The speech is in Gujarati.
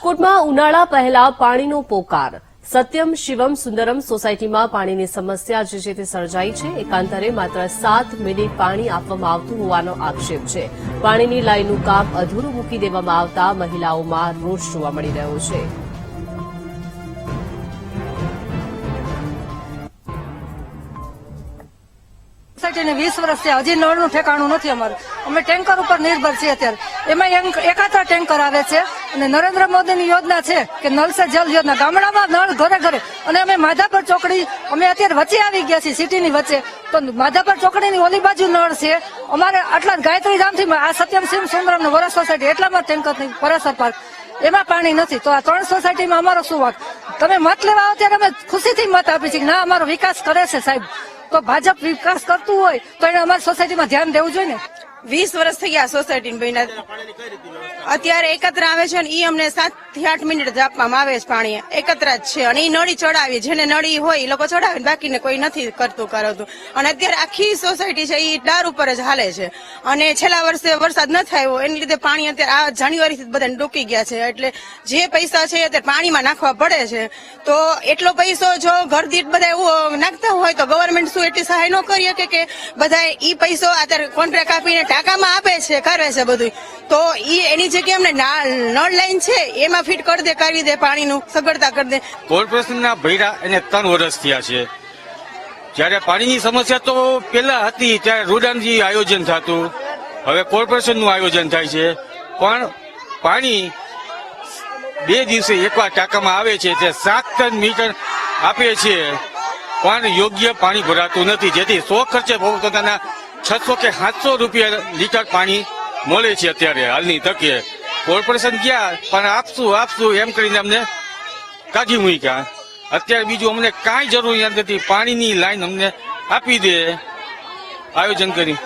રાજકોટમાં ઉનાળા પહેલા પાણીનો પોકાર। સત્યમ શિવમ સુંદરમ સોસાયટીમાં પાણીની સમસ્યા જે તે સર્જાઈ છે। એકાંતરે માત્ર 7 મિનિટ પાણી આપવામાં આવતું હોવાનો આક્ષેપ છે। પાણીની લાઈનનું કામ અધૂરું મૂકી દેવામાં આવતા મહિલાઓમાં રોષ જોવા મળી રહ્યો છે। સોસાયટીને 20 વર્ષ છે, હજી નળનું ઠેકાણું નથી અમારું। અમે ટેન્કર ઉપર નિર્ભર છીએ અત્યારે। એમાં એકાત્ર ટેન્કર આવે છે અને નરેન્દ્ર મોદીની યોજના છે કે નલ સે જલ યોજના, ગામડામાં નળ ઘરે ઘરે। અને અમે માધાપર ચોકડી, અમે અત્યારે વચ્ચે આવી ગયા છીએ સિટીની વચ્ચે, તો માધાપર ચોકડીની ઓલી બાજુ નળ છે અમારે। આટલા ગાયત્રી ધામથી આ સત્યમ શિવ સુંદરમ ને વરસ સોસાયટી એટલામાં ટેન્કર પરાસર પાર્ક એમાં પાણી નથી। તો આ 3 સોસાયટીમાં અમારો શું વાંક? તમે મત લેવા આવો ત્યારે અમે ખુશીથી મત આપી છીએ કે ના અમારો વિકાસ કરે છે સાહેબ। તો ભાજપ વિકાસ કરતું હોય તો એને અમારી સોસાયટીમાં ધ્યાન દેવું જોઈએ ને। 20 વર્ષ થઈ ગયા સોસાયટી બન્યા, અત્યારે એકત્ર આવે છે ને ઈ અમને 7 થી 8 મિનિટ જ આપવામાં આવે છે। પાણી એકત્ર જ છે અને ઈ નળી ચડાવી, જેને નળી હોય એ લોકો ચડાવે, બાકીને કોઈ નથી કરતું કરાવતું। અને અત્યારે આખી સોસાયટી છે ઈ ડાર ઉપર જ હાલે છે અને છેલ્લા વર્ષે વરસાદ ન થયો એની લીધે પાણી અત્યારે આ જાન્યુઆરીથી બધાને ડૂકી ગયા છે। એટલે જે પૈસા છે અત્યારે પાણીમાં નાખવા પડે છે, તો એટલો પૈસો જો ઘર દીઠ બધા નાખતા હોય તો ગવર્મેન્ટ શું એટલી સહાય ન કરી શકે કે બધા ઈ પૈસો અત્યારે કોન્ટ્રાક્ટ આપીને ટાકામાં આપે છે, કરે છે બધું। તો ઈ એની જગ્યાએ અમને નળ લાઈન છે એમાં ફિટ કરી દે પાણીનું સગવડતા કરી દે। કોર્પોરેશનના ભૈરા એને 3 વર્ષ થયા છે। જ્યારે પાણીની સમસ્યા તો પહેલા હતી ત્યારે રોડાનજી આયોજન થતું, હવે કોર્પોરેશનનું આયોજન થાય છે, પણ પાણી 2 દિવસે એકવાર ટાંકામાં આવે છે તે 7 મીટર આપે છે, પણ યોગ્ય પાણી ભરાતું નથી, જેથી 100 ખર્ચે પોતાના 600 કે 700 રૂપિયા લીટર પાણી મળે છે અત્યારે હાલની તકે। કોર્પોરેશન ગયા પણ આપશું એમ કરીને અમને કાઢી મૂક્યા। અત્યારે બીજું અમને કાંઈ જરૂરિયાત નથી, પાણીની લાઈન અમને આપી દે આયોજન કરી।